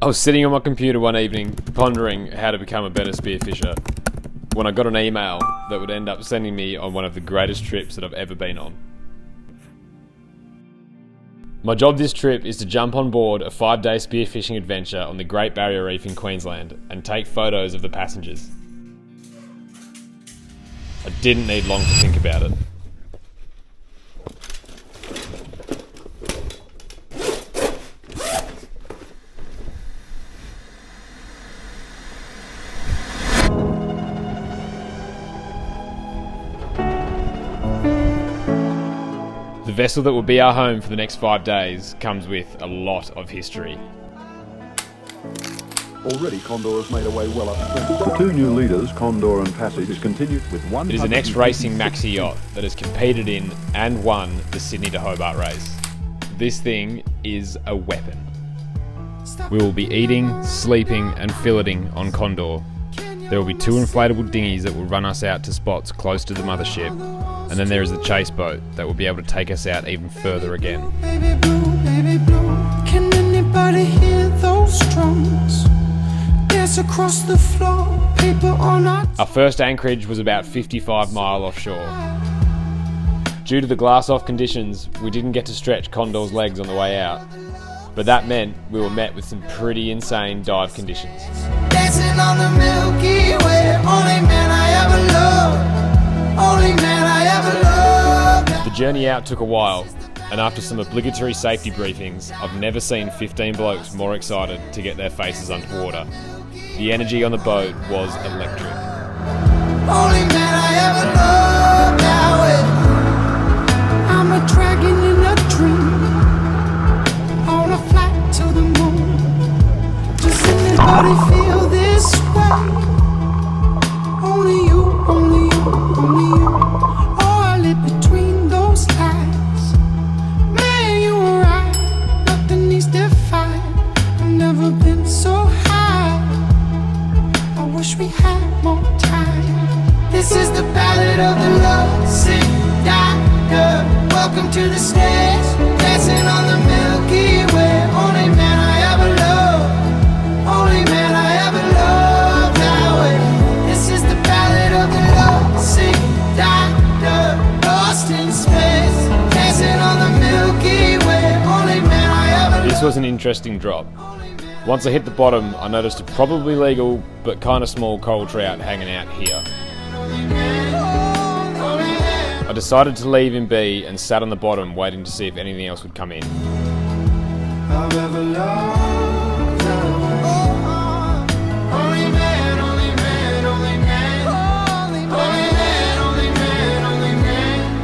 I was sitting on my computer one evening, pondering how to become a better spearfisher, when I got an email that would end up sending me on one of the greatest trips that I've ever been on. My job this trip is to jump on board a 5-day spearfishing adventure on the Great Barrier Reef in Queensland and take photos of the passengers. I didn't need long to think about it. The vessel that will be our home for the next 5 days comes with a lot of history. Already Condor has made away well up. The two new leaders, Condor and Passage, has continued with one. It is an ex-racing maxi yacht that has competed in and won the Sydney to Hobart race. This thing is a weapon. We will be eating, sleeping and filleting on Condor. There will be 2 inflatable dinghies that will run us out to spots close to the mothership, and then there is the chase boat that will be able to take us out even further again. Baby blue, can anybody hear those drums? Dance across the floor, paper on our... Our first anchorage was about 55 mile offshore. Due to the glass-off conditions, we didn't get to stretch Condor's legs on the way out, but that meant we were met with some pretty insane dive conditions. Dancing on the Milky Way, only man I ever loved, only man I ever loved. The journey out took a while, and after some obligatory safety briefings, I've never seen 15 blokes more excited to get their faces underwater. The energy on the boat was electric. Only man I ever loved, now I'm a dragon in a dream, on a flight to the moon. Does anybody feel this way? Only you, only you, only you. Oh, I live between those lies. Man, you were right, nothing needs to fight. I've never been so high. I wish we had more time. This is the ballad of the lovesick doctor. Welcome to the stage, dancing on the Milky Way. Only man I ever loved, only man I ever loved. Now this is the ballad of the lovesick doctor, lost in space, dancing on the Milky Way. Only man I ever. This was an interesting drop. Once I hit the bottom, I noticed a probably legal but kind of small coral trout hanging out here. I decided to leave him be and sat on the bottom waiting to see if anything else would come in. I've ever loved, only man, only man, only man, only man, only man, only man.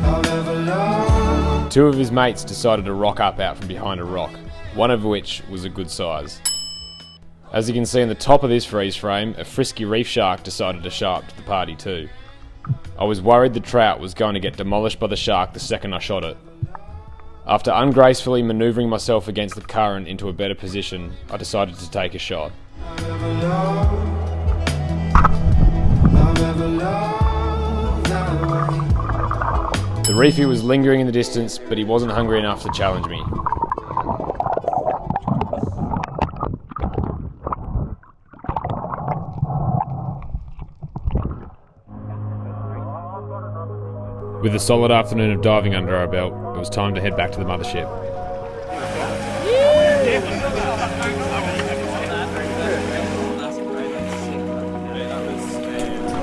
I've ever loved. 2 of his mates decided to rock up out from behind a rock, one of which was a good size. As you can see on the top of this freeze frame, a frisky reef shark decided to show up to the party too. I was worried the trout was going to get demolished by the shark the second I shot it. After ungracefully manoeuvring myself against the current into a better position, I decided to take a shot. The reefie was lingering in the distance, but he wasn't hungry enough to challenge me. With a solid afternoon of diving under our belt, it was time to head back to the mothership.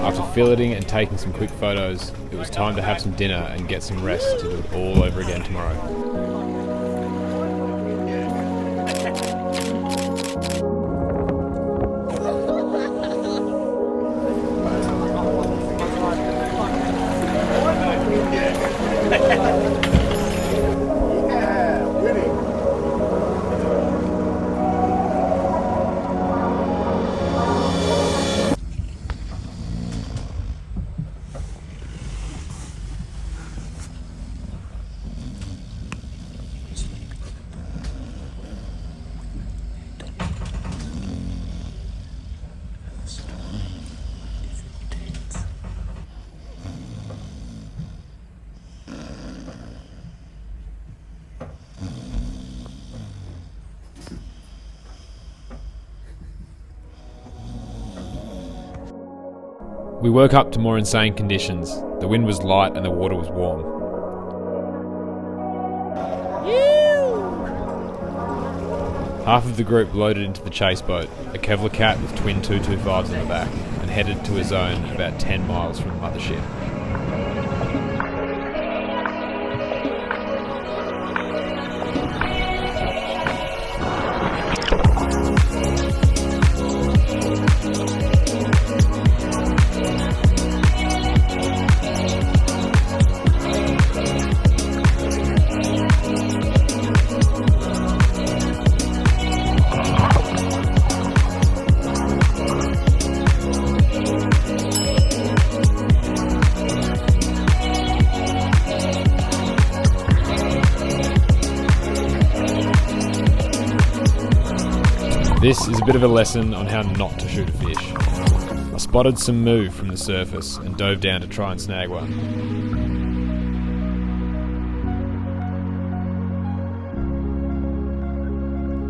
After filleting and taking some quick photos, it was time to have some dinner and get some rest to do it all over again tomorrow. We woke up to more insane conditions. The wind was light and the water was warm. Half of the group loaded into the chase boat, a Kevlar cat with twin 225s on the back, and headed to a zone about 10 miles from the mothership. This is a bit of a lesson on how not to shoot a fish. I spotted some moo from the surface and dove down to try and snag one.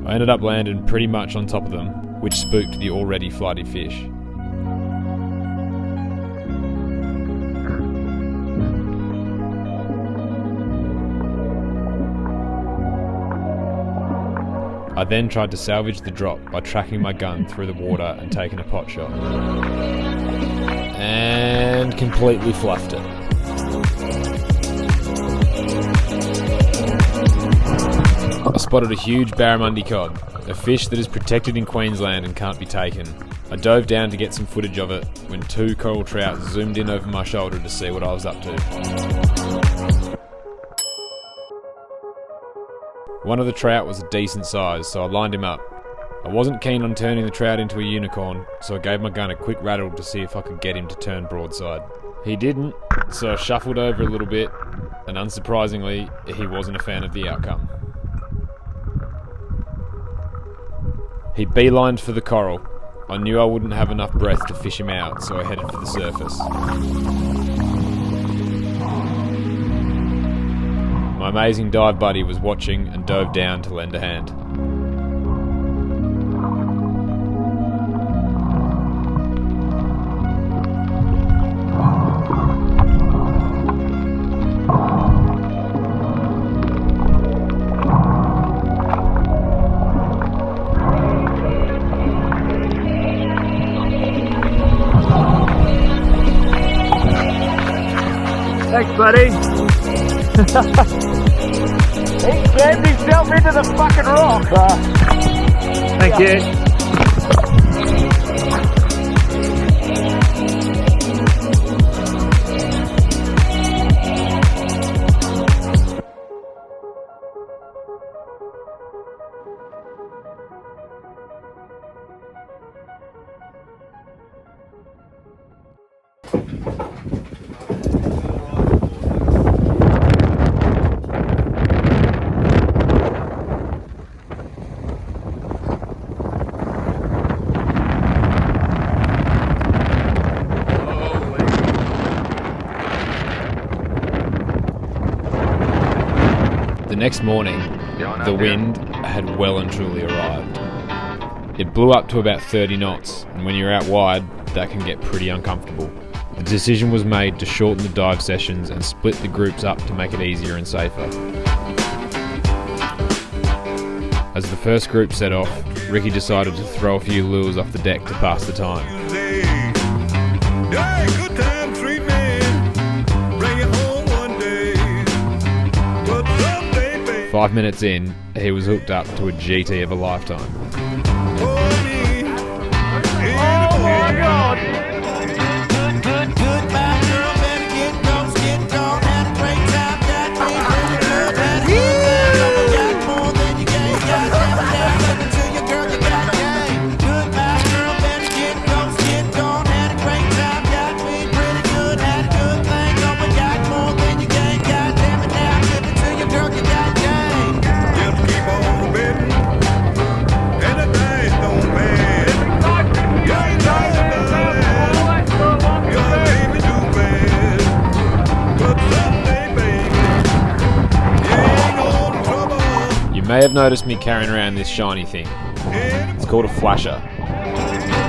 I ended up landing pretty much on top of them, which spooked the already flighty fish. I then tried to salvage the drop by tracking my gun through the water and taking a pot shot. And completely fluffed it. I spotted a huge barramundi cod, a fish that is protected in Queensland and can't be taken. I dove down to get some footage of it when two coral trout zoomed in over my shoulder to see what I was up to. One of the trout was a decent size, so I lined him up. I wasn't keen on turning the trout into a unicorn, so I gave my gun a quick rattle to see if I could get him to turn broadside. He didn't, so I shuffled over a little bit, and unsurprisingly, he wasn't a fan of the outcome. He beelined for the coral. I knew I wouldn't have enough breath to fish him out, so I headed for the surface. My amazing dive buddy was watching and dove down to lend a hand. Thanks, buddy. He slammed himself into the fucking rock. Thank you. The next morning, the wind had well and truly arrived. It blew up to about 30 knots, and when you're out wide, that can get pretty uncomfortable. The decision was made to shorten the dive sessions and split the groups up to make it easier and safer. As the first group set off, Ricky decided to throw a few lures off the deck to pass the time. 5 minutes in, he was hooked up to a GT of a lifetime. Oh my God! You may have noticed me carrying around this shiny thing. It's called a flasher.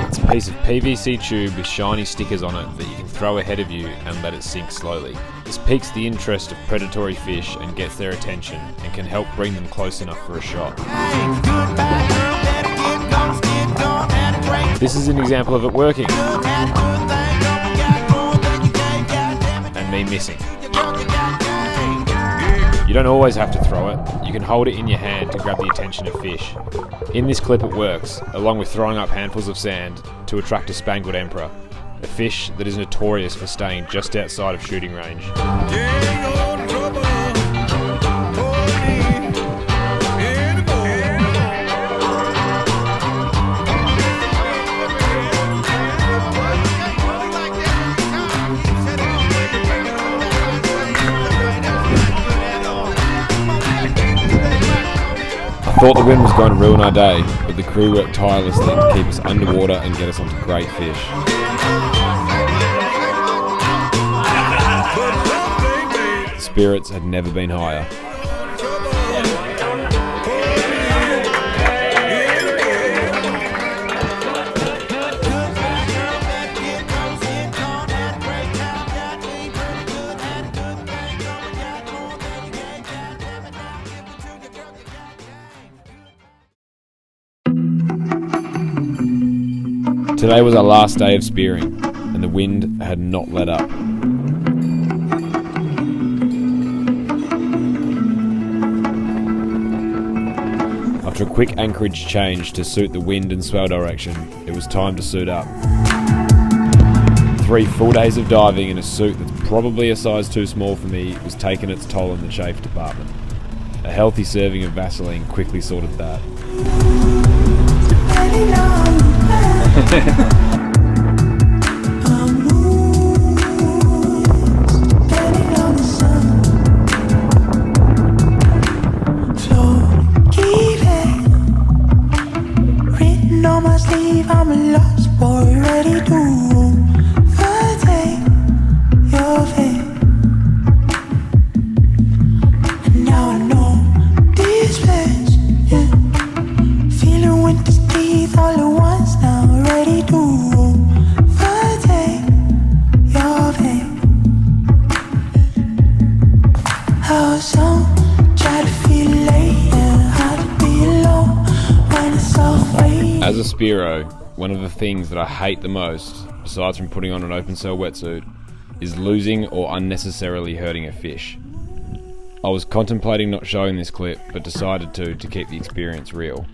It's a piece of PVC tube with shiny stickers on it that you can throw ahead of you and let it sink slowly. This piques the interest of predatory fish and gets their attention and can help bring them close enough for a shot. This is an example of it working and me missing. You don't always have to throw it, you can hold it in your hand to grab the attention of fish. In this clip it works, along with throwing up handfuls of sand to attract a spangled emperor, a fish that is notorious for staying just outside of shooting range. I thought the wind was going to ruin our day, but the crew worked tirelessly to keep us underwater and get us onto great fish. The spirits had never been higher. Today was our last day of spearing, and the wind had not let up. After a quick anchorage change to suit the wind and swell direction, it was time to suit up. 3 full days of diving in a suit that's probably a size too small for me was taking its toll in the chafe department. A healthy serving of Vaseline quickly sorted that. Written on my sleeve, I'm a lost boy, ready to overtake your fate. And now I know this place, yeah. Feeling winter's teeth all at once now, ready to overtake your fate. How some try to feel late and hard to be alone when it's all fake. As a Spiro, one of the things that I hate the most, besides from putting on an open cell wetsuit, is losing or unnecessarily hurting a fish. I was contemplating not showing this clip, but decided to keep the experience real.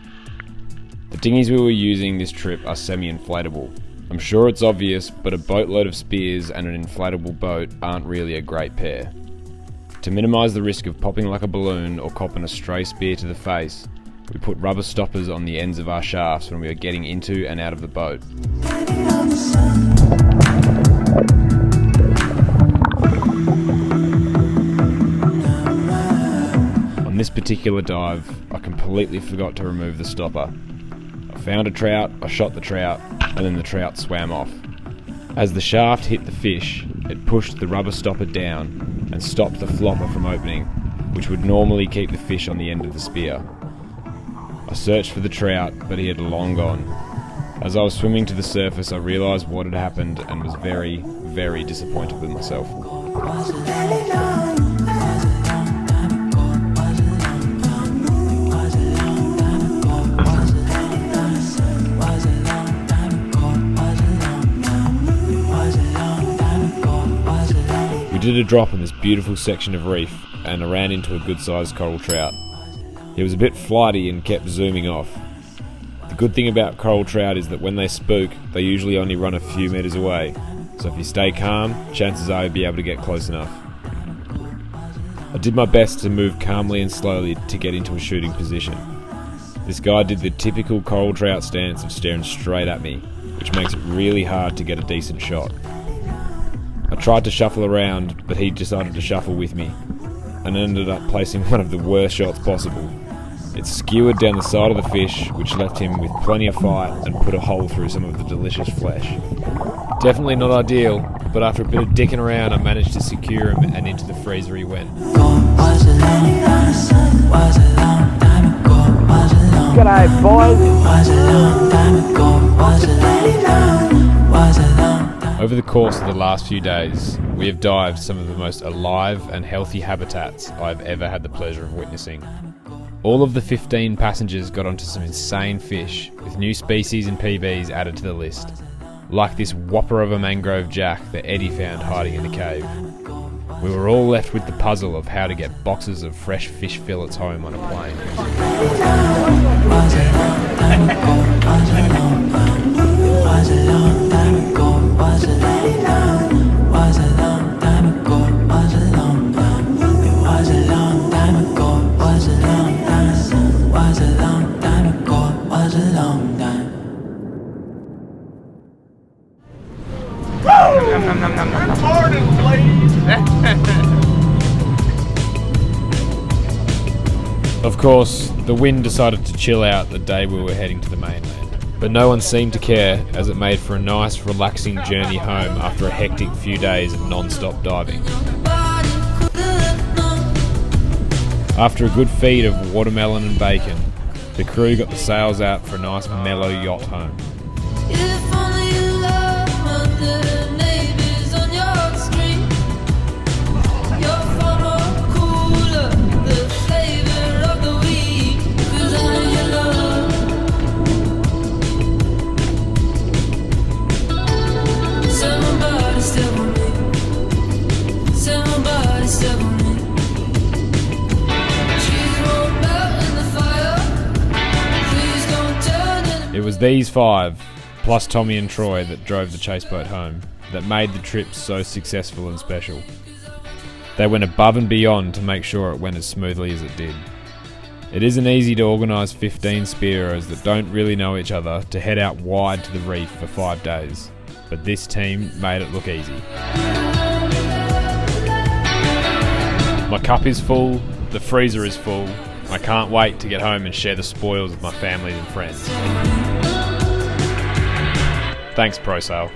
The dinghies we were using this trip are semi-inflatable. I'm sure it's obvious, but a boatload of spears and an inflatable boat aren't really a great pair. To minimise the risk of popping like a balloon or copping a stray spear to the face, we put rubber stoppers on the ends of our shafts when we were getting into and out of the boat. On this particular dive, I completely forgot to remove the stopper. I found a trout, I shot the trout, and then the trout swam off. As the shaft hit the fish, it pushed the rubber stopper down and stopped the flopper from opening, which would normally keep the fish on the end of the spear. I searched for the trout, but he had long gone. As I was swimming to the surface, I realised what had happened and was very, very disappointed with myself. We did a drop in this beautiful section of reef, and I ran into a good-sized coral trout. He was a bit flighty and kept zooming off. The good thing about coral trout is that when they spook, they usually only run a few metres away, so if you stay calm, chances are you'll be able to get close enough. I did my best to move calmly and slowly to get into a shooting position. This guy did the typical coral trout stance of staring straight at me, which makes it really hard to get a decent shot. I tried to shuffle around, but he decided to shuffle with me, and ended up placing one of the worst shots possible. It skewered down the side of the fish, which left him with plenty of fight and put a hole through some of the delicious flesh. Definitely not ideal, but after a bit of dicking around I managed to secure him, and into the freezer he went. G'day, boys. Over the course of the last few days, we have dived some of the most alive and healthy habitats I have ever had the pleasure of witnessing. All of the 15 passengers got onto some insane fish, with new species and PBs added to the list, like this whopper of a mangrove jack that Eddie found hiding in a cave. We were all left with the puzzle of how to get boxes of fresh fish fillets home on a plane. Of course, the wind decided to chill out the day we were heading to the mainland, but no one seemed to care, as it made for a nice, relaxing journey home after a hectic few days of non-stop diving. After a good feed of watermelon and bacon, the crew got the sails out for a nice mellow yacht home. It was these five, plus Tommy and Troy, that drove the chase boat home, that made the trip so successful and special. They went above and beyond to make sure it went as smoothly as it did. It isn't easy to organise 15 spearos that don't really know each other to head out wide to the reef for 5 days, but this team made it look easy. My cup is full, the freezer is full. I can't wait to get home and share the spoils with my family and friends. Thanks, ProSail.